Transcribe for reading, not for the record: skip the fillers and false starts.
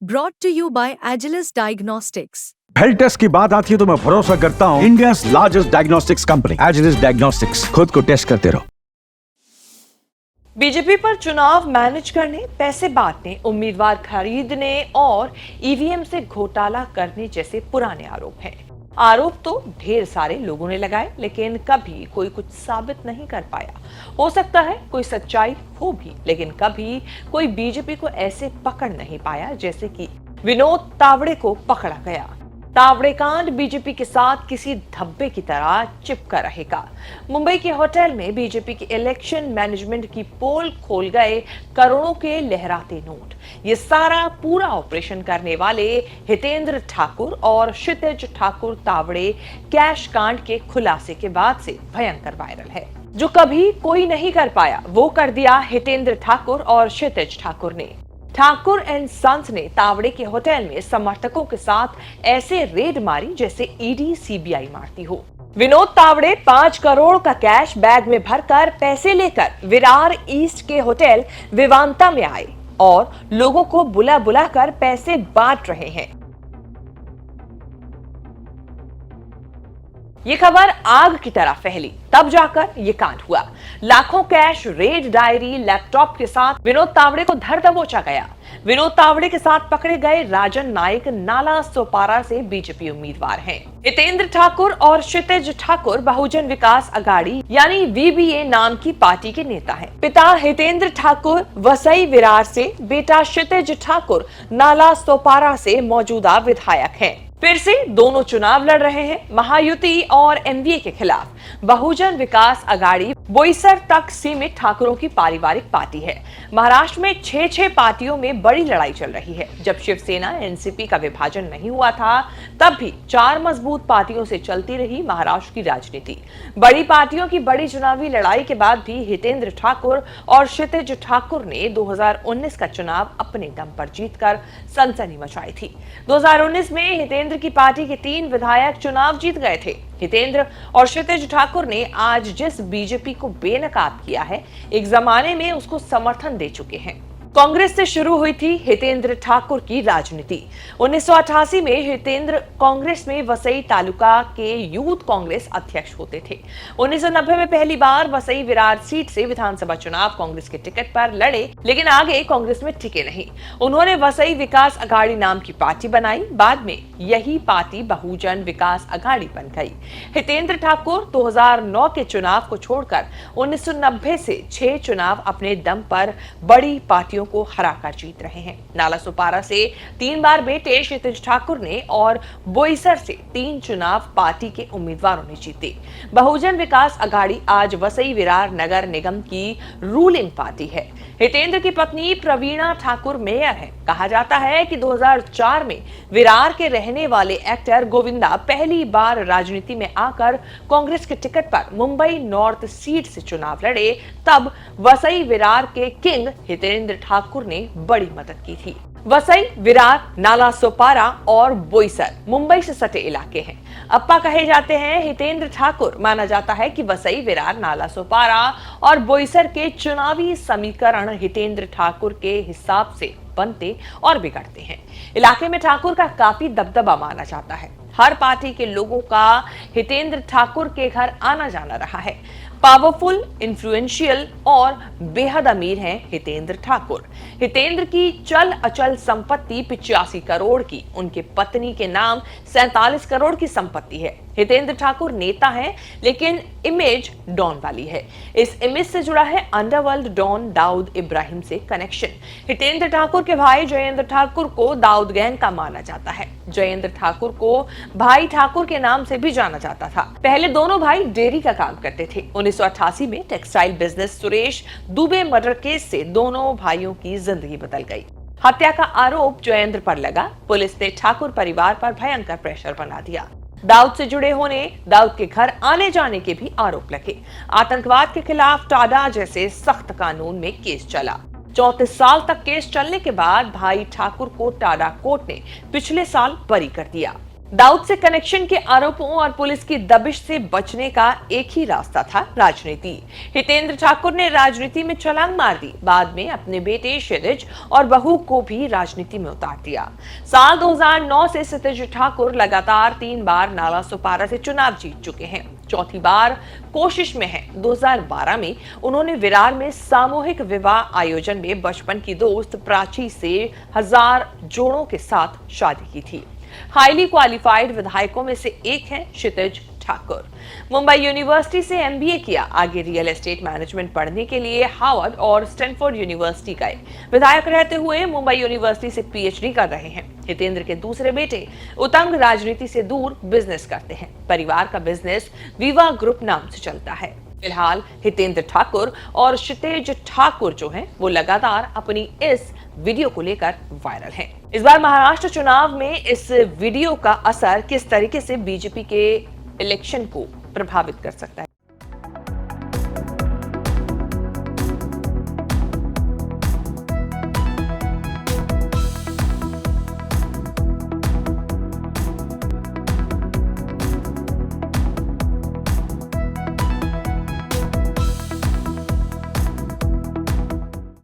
Brought to you by Agilus Diagnostics. Health test की बात आती है तो मैं भरोसा करता हूँ India largest diagnostics company Agilus diagnostics. खुद को टेस्ट करते रहो। बीजेपी पर चुनाव मैनेज करने, पैसे बांटने, उम्मीदवार खरीदने और ईवीएम से घोटाला करने जैसे पुराने आरोप हैं। आरोप तो ढेर सारे लोगों ने लगाए, लेकिन कभी कोई कुछ साबित नहीं कर पाया। हो सकता है कोई सच्चाई हो भी, लेकिन कभी कोई बीजेपी को ऐसे पकड़ नहीं पाया जैसे कि विनोद तावड़े को पकड़ा गया। तावड़े कांड बीजेपी के साथ किसी धब्बे की तरह चिपका रहेगा। मुंबई के होटल में बीजेपी के इलेक्शन मैनेजमेंट की पोल खोल गए करोड़ों के लहराते नोट। ये सारा पूरा ऑपरेशन करने वाले हितेंद्र ठाकुर और क्षितिज ठाकुर तावड़े कैश कांड के खुलासे के बाद से भयंकर वायरल है। जो कभी कोई नहीं कर पाया वो कर दिया हितेंद्र ठाकुर और क्षितिज ठाकुर ने। ठाकुर एंड सन्स ने तावड़े के होटल में समर्थकों के साथ ऐसे रेड मारी जैसे ईडी सीबीआई मारती हो। विनोद तावड़े 5 करोड़ का कैश बैग में भरकर पैसे लेकर विरार ईस्ट के होटल विवांता में आए और लोगों को बुला बुला कर पैसे बांट रहे हैं। ये खबर आग की तरह फैली, तब जाकर ये कांड हुआ। लाखों कैश, रेड डायरी, लैपटॉप के साथ विनोद तावड़े को धर दबोचा गया। विनोद तावड़े के साथ पकड़े गए राजन नाइक नाला सोपारा से बीजेपी उम्मीदवार हैं। हितेंद्र ठाकुर और क्षितिज ठाकुर बहुजन विकास अघाड़ी यानी वीबीए नाम की पार्टी के नेता हैं। पिता हितेंद्र ठाकुर वसई विरार से, बेटा क्षितिज ठाकुर नाला सोपारा से मौजूदा विधायक हैं। फिर से दोनों चुनाव लड़ रहे हैं, महायुति और एनडीए के खिलाफ। बहुजन विकास अघाड़ी बोईसर तक सीमित ठाकुरों की पारिवारिक पार्टी है। महाराष्ट्र में 6 पार्टियों में बड़ी लड़ाई चल रही है। जब शिवसेना एनसीपी का विभाजन नहीं हुआ था, तब भी 4 मजबूत पार्टियों से चलती रही महाराष्ट्र की राजनीति। बड़ी पार्टियों की बड़ी चुनावी लड़ाई के बाद भी हितेंद्र ठाकुर और क्षितिज ठाकुर ने 2019 का चुनाव अपने दम पर जीतकर सनसनी मचाई थी। 2019 में हितेंद्र की पार्टी के 3 विधायक चुनाव जीत गए थे। हितेंद्र और क्षितिज ठाकुर ने आज जिस बीजेपी को बेनकाब किया है, एक जमाने में उसको समर्थन दे चुके हैं। कांग्रेस से शुरू हुई थी हितेंद्र ठाकुर की राजनीति। 1988 में हितेंद्र कांग्रेस में वसई तालुका के यूथ कांग्रेस अध्यक्ष होते थे। 1990 में पहली बार वसई विरार सीट से विधानसभा चुनाव कांग्रेस के टिकट पर लड़े, लेकिन आगे कांग्रेस में टिके नहीं। उन्होंने वसई विकास अघाड़ी नाम की पार्टी बनाई। बाद में यही पार्टी बहुजन विकास अघाड़ी बन गई। हितेंद्र ठाकुर 2009 के चुनाव को छोड़कर 1990 से 6 चुनाव अपने दम पर बड़ी पार्टियों को हराकर जीत रहे हैं। नाला सोपारा से 3 बार बेटे क्षितिज ठाकुर ने और बोईसर से 3 चुनाव पार्टी के उम्मीदवारों ने जीते। बहुजन विकास अघाड़ी आज वसई विरार नगर निगम की रूलिंग पार्टी है। हितेंद्र की पत्नी प्रवीणा ठाकुर मेयर है। कहा जाता है कि 2004 में विरार के रहने वाले एक्टर गोविंदा पहली बार राजनीति में आकर कांग्रेस के टिकट पर मुंबई नॉर्थ सीट से चुनाव लड़े। तब वसई विरार के किंग हितेंद्र ठाकुर ने बड़ी मदद की थी। वसई, विरार, नाला सोपारा और बोईसर मुंबई से सटे इलाके हैं। अप्पा कहे जाते हैं हितेंद्र ठाकुर। माना जाता है कि वसई, विरार, नाला सोपारा और बोईसर के चुनावी समीकरण हितेंद्र ठाकुर के हिसाब से बनते और बिगड़ते हैं। इलाके में ठाकुर का काफी दबदबा माना जाता है। हर पार्टी के लोगों का हितेंद्र ठाकुर के घर आना जाना रहा है। पावरफुल, इन्फ्लुएंशियल और बेहद अमीर हैं हितेंद्र ठाकुर। हितेंद्र की चल अचल संपत्ति 85 करोड़ की, उनके पत्नी के नाम 47 करोड़ की संपत्ति है। हितेंद्र ठाकुर नेता हैं, लेकिन इमेज डॉन वाली है। इस इमेज से जुड़ा है अंडरवर्ल्ड डॉन दाऊद इब्राहिम से कनेक्शन। हितेंद्र ठाकुर के भाई जयेंद्र ठाकुर को दाऊद गैंग का माना जाता है। जयेंद्र ठाकुर को भाई ठाकुर के नाम से भी जाना जाता था। पहले दोनों भाई डेयरी का काम करते थे। 1988 में textile business Suresh Dubey murder case से दोनों भाइयों की जिंदगी बदल गई। हत्या का आरोप जयेंद्र पर लगा। पुलिस ने ठाकुर परिवार पर भयंकर प्रेशर बना दिया। दाऊद से जुड़े होने, दाऊद के घर आने जाने के भी आरोप लगे। आतंकवाद के खिलाफ टाडा जैसे सख्त कानून में केस चला। 34 साल तक केस चलने के बाद भाई ठाकुर को टाडा कोर्ट ने पिछले साल बरी कर दिया। दाऊद से कनेक्शन के आरोपों और पुलिस की दबिश से बचने का एक ही रास्ता था, राजनीति। हितेंद्र ठाकुर ने राजनीति में छलांग मार दी। बाद में अपने बेटे क्षितिज और बहू को भी राजनीति में उतार दिया। साल 2009 से क्षितिज ठाकुर लगातार 3 बार नाला सुपारा से चुनाव जीत चुके हैं। चौथी बार कोशिश में है। 2012 में उन्होंने विरार में सामूहिक विवाह आयोजन में बचपन की दोस्त प्राची से 1000 जोड़ों के साथ शादी की थी। हाईली क्वालिफाइड विधायकों में से एक हैं क्षितिज ठाकुर। मुंबई यूनिवर्सिटी से एमबीए किया। आगे रियल एस्टेट मैनेजमेंट पढ़ने के लिए हार्वर्ड और स्टैनफोर्ड यूनिवर्सिटी गए। विधायक रहते हुए मुंबई यूनिवर्सिटी से पीएचडी कर रहे हैं। हितेंद्र के दूसरे बेटे उतंग राजनीति से दूर बिजनेस करते हैं। परिवार का बिजनेस विवा ग्रुप नाम से चलता है। फिलहाल हितेंद्र ठाकुर और क्षितिज ठाकुर जो हैं वो लगातार अपनी इस वीडियो को लेकर वायरल हैं। इस बार महाराष्ट्र चुनाव में इस वीडियो का असर किस तरीके से बीजेपी के इलेक्शन को प्रभावित कर सकता है,